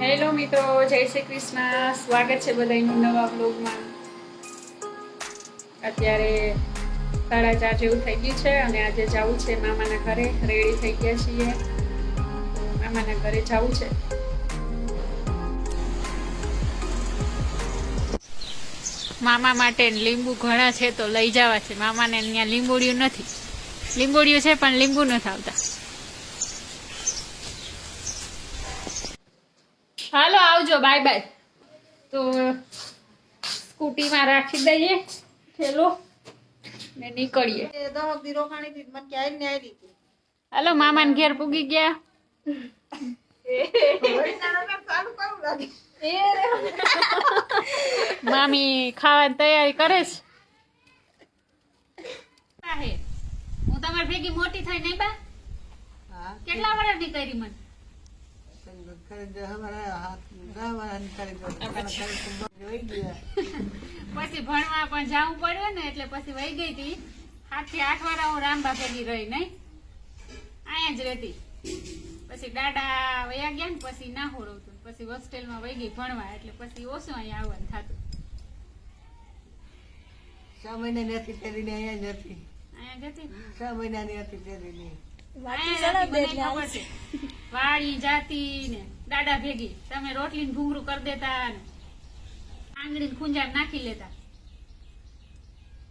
Hello મિત્રો, જય શ્રી કૃષ્ણ. સ્વાગત છે બધાનું નવા બ્લોગમાં. અત્યારે 4:30 જેવું થઈ ગયું છે અને આજે જવું છે મામાના ઘરે. રેડી થઈ ગયા છીએ, મામાના ઘરે જવું છે. મામા માટે લીંબુ ઘણા છે તો લઈ જવા છે. મામાને અહીંયા લીંબોડિયું નથી. લીંબોડિયું છે પણ લીંબુ નથી આવતા. હાલો આવજો, બાય બાય. તો સ્કૂટીમાં રાખી દઈએ થેલો ને નીકળીએ. હાલો મામાને ઘેર પૂગી ગયા. મામી ખાવાની તૈયારી કરે છે. હું તમારી ભેગી મોટી થાય નહીં બા? કેટલા વર્ષની કરી મને? પછી ભણવા પણ જવું પડ્યું ને એટલે પછી વહી ગઈ હતી. 7 થી 8 વાર હું રામબા ભેગી રહી નહીં, અહીંયા જ રહેતી. પછી દાદા વયા ગયા ને પછી ના હોડવતું, પછી હોસ્ટેલમાં વહી ગઈ ભણવા, એટલે પછી ઓછું અહીંયા આવવાનું થતું. 6 મહિનાની હતી તેરીને અહીંયા જ હતી. અહીંયા જતી 6 મહિનાની હતી તેરીને વાળી જાતી ને દાદા ભેગી તમે રોટલી ભૂંગરું કરી દેતા ને આંગળી ખૂંજા નાખી લેતા.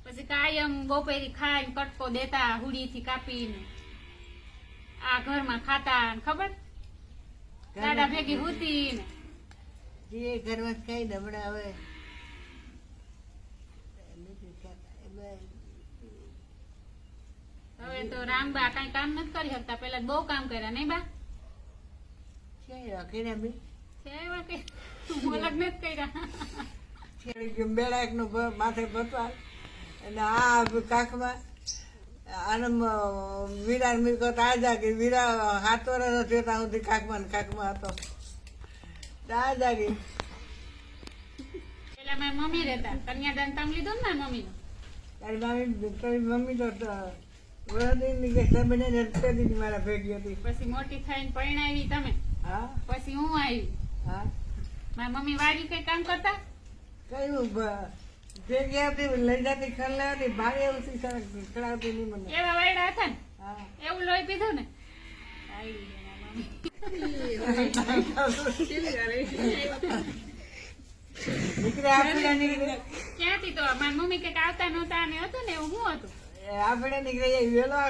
પછી કાયમ બપોરી ખાઈને કટકો દેતા હુડી થી કાપીને આ ઘરમાં ખાતા. ખબર દાદા ભેગી હુતી ને જે ઘરમાં કઈ નબળા હવે હવે તો રામબા કઈ કામ નથી કરી શકતા. પેલા બહુ કામ કર્યા નહીં બા? માથે બતવા અને આ કાખમાં આનંદ વીરા મીરકો આ જાગી. વીરા 7 વર્ષ હતો ત્યાં સુધી કાખમાં હતો. આ જાગી પેલા મારી મમ્મી રહેતા. કન્યાદાન તમે લીધું ને મારી મમ્મી નું? તારી મમ્મી તો મારા ભેગી હતી. પછી મોટી થઈને પરણાવી તમે? હા. પછી હું આવી. હા. મારી મમ્મી વાડી કઈ કામ કરતા? કયું ભેગી હતી, લઈ જતી ખરલાવતી, ભારે એવું ખડાવતી નહીં મને. એવા વાયડા હતા ને? હા. એવું લોહી પીધું ને? નીકળે આપણે નીકળે ક્યાંથી તો મારી મમ્મી કઈક આવતા નહોતા ને હતું ને એવું શું હતું? આપણે નીકળે વેલો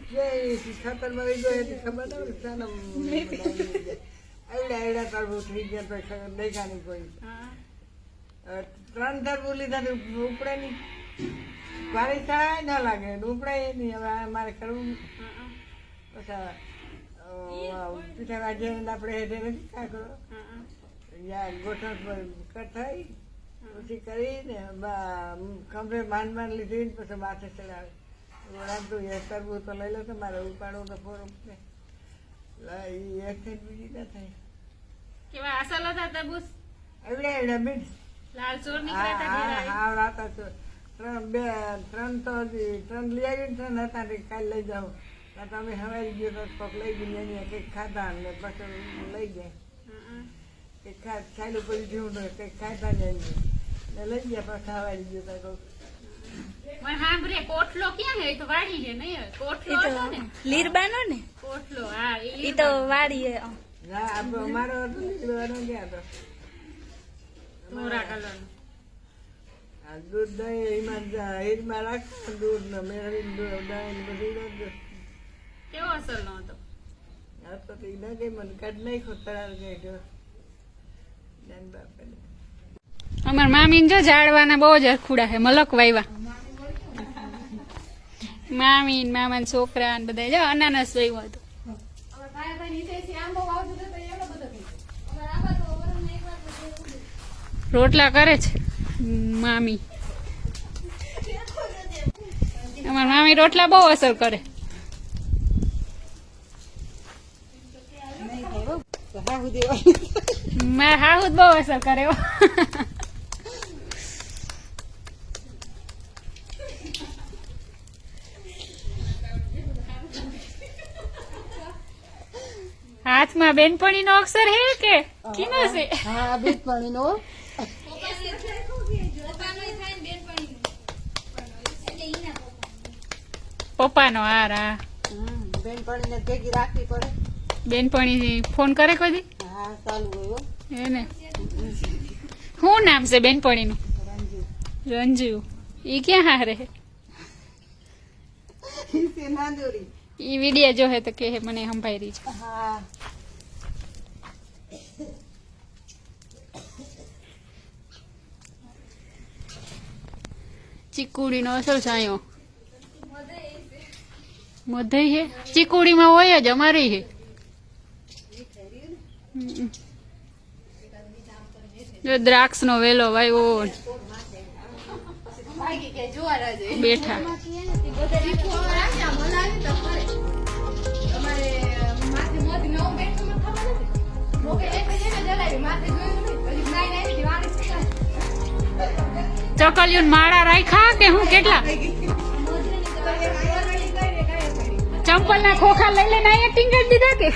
ખતર મરી ગયો એટલે ખબર આવડે તરબૂચ થઈ ગયા તો દેખાની કોઈ. 3 તરબૂચ લીધા ઉપડે નહીં, મારી થાય ના લાગે, ઉપડે નહીં. હવે મારે કરવું પછી પીઠા વાજે આપણે હેઠે નથી કા કરો ગોઠણ કટ થઈ પછી કરીને ખંભે માંડ લીધી ને પછી માથે ચડાવે. રાંધતું એ તરબૂચ તો લઈ લો તો મારે ઉપાડવું તો ફોર એક થઈ બીજી ના થાય. કેવા અસલ હતા તરબૂચ? એટલે મીઠ લાલ ચોર નીકળ્યા. હા રાતા છો 3 તો 3 લઈ આવી ને 3 હતા ને કાલે લઈ જાઓ. તમે હવાઈ ગયો તો કોક લઈ ગઈ કંઈક ખાધા ને પછી લઈ જાય. કંઈક ચાલુ કરી જેવું ને કંઈક ખાધા જાય ને લઈ ગયા પછી હવાઈ ગયો તો સાંભળે કોઠલો ક્યાં હે? તો વાડી છે નહીં? કોઠલો હતો ને લીરબાનો ને કોઠલો. હા ઈ તો વાડી ના અમારો હતો નીકળવાનો ગયા તો ધોરા કલર દૂધ દહીં એમાં હીરમાં રાખતા દૂધ ને મેળવી દહીં બધી કેવો અસર નો હતો? હતો તો એ ના ગઈ મને કાઢ નાખ્યો તરાર ગઈ જો બાપા. અમાર મામી ને જો ઝાડવાના બહુ જ અરખુડા છે, મલક વાવ્યા. મામી ને મામા ના છોકરા ને બધા જો અનાનસ વાવ્યો હતો. રોટલા કરે છે મામી. અમાર મામી રોટલા બહુ અસર કરે. મારા હાહુ બહુ અસર કરે. હાથમાં આમાં બેનપણીનો અક્ષર હે કે કીનો છે? હા બેનપણીનો પપ્પાનો હાર. હા, બેનપણીને ભેગી રાખવી પડે. બેનપણી ફોન કરે કોઈ દી? હા ચાલુ હોય એને શું નામ છે બેનપણીનું? રંજુ. ઈ ક્યાં હારે? નાંદોરી. ઈ વિડિયા જોહે તો કે મને સંભાળી છે. હા ચીકુડીનો અસલ સાયો મધઈ હે. ચીકુડીમાં હોય જ, અમારે હે. દ્રાક્ષ નો વેલો વાવ્યો બેઠા. ચકલિયું માળા રાખ્યા કે હું? કેટલા ચંપલ ના ખોખા લઈ લઈને અહીંયા ટીંગાડી દીધા કે?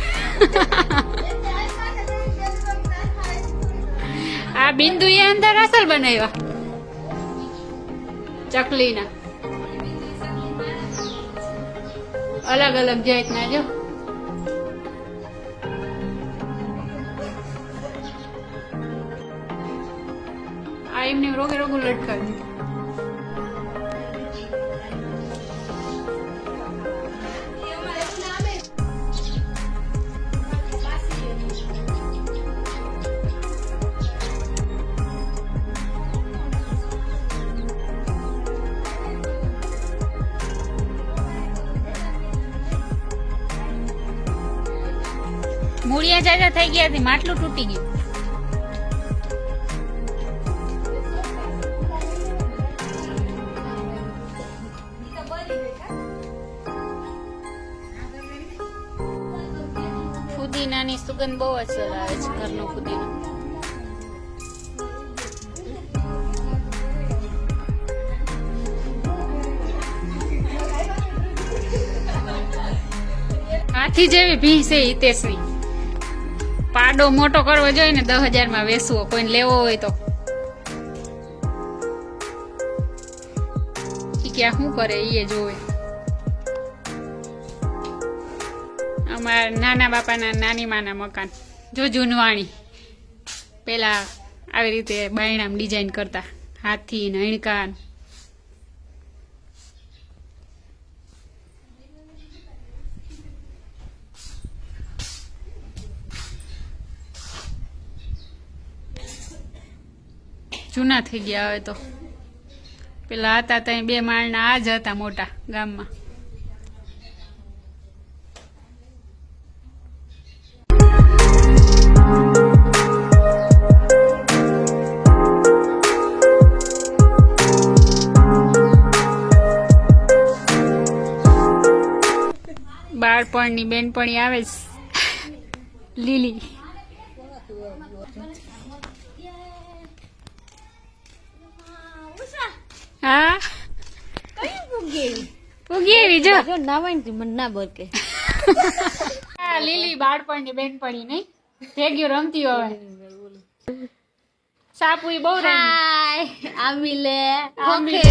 આ બિંદુ એ અંદર અસલ બનાવ્યા ચકલીના, અલગ અલગ જાતના. જો આ એમને રોગે રોગું લટકાવી દીધું. મૂળિયા જાજા થઈ ગયા હતી, માટલું તૂટી ગયું. ફુદીનાની સુગંધ બહુ અસર આવે છે, ઘરનો ફુદીનો. હાથી જેવી ભીંસ છે હિતેશની. પાડો મોટો કરવો જોઈએ ને 10,000 માં વેચવો, કોઈને લેવો હોય તો. ક્યાં શું કરે એ જોવે. અમારા નાના બાપાના નાની માના મકાન જો જૂનવાણી. પેલા આવી રીતે બાયણામાં ડિઝાઇન કરતા, હાથી ને હણકા. જૂના થઈ ગયા હવે તો. પેલા હતા ત્યાં 2 માળના આ જ હતા મોટા ગામમાં. બાળપણની બેનપણી આવે છે લીલી. હા પૂગી એવી જો ના બોલ કે લીલી બાળપણની બેનપણી નહીં ભેગ્યું રમતી હવે. સાપુ બહુ રમી. હાય આમિલે ખોખે.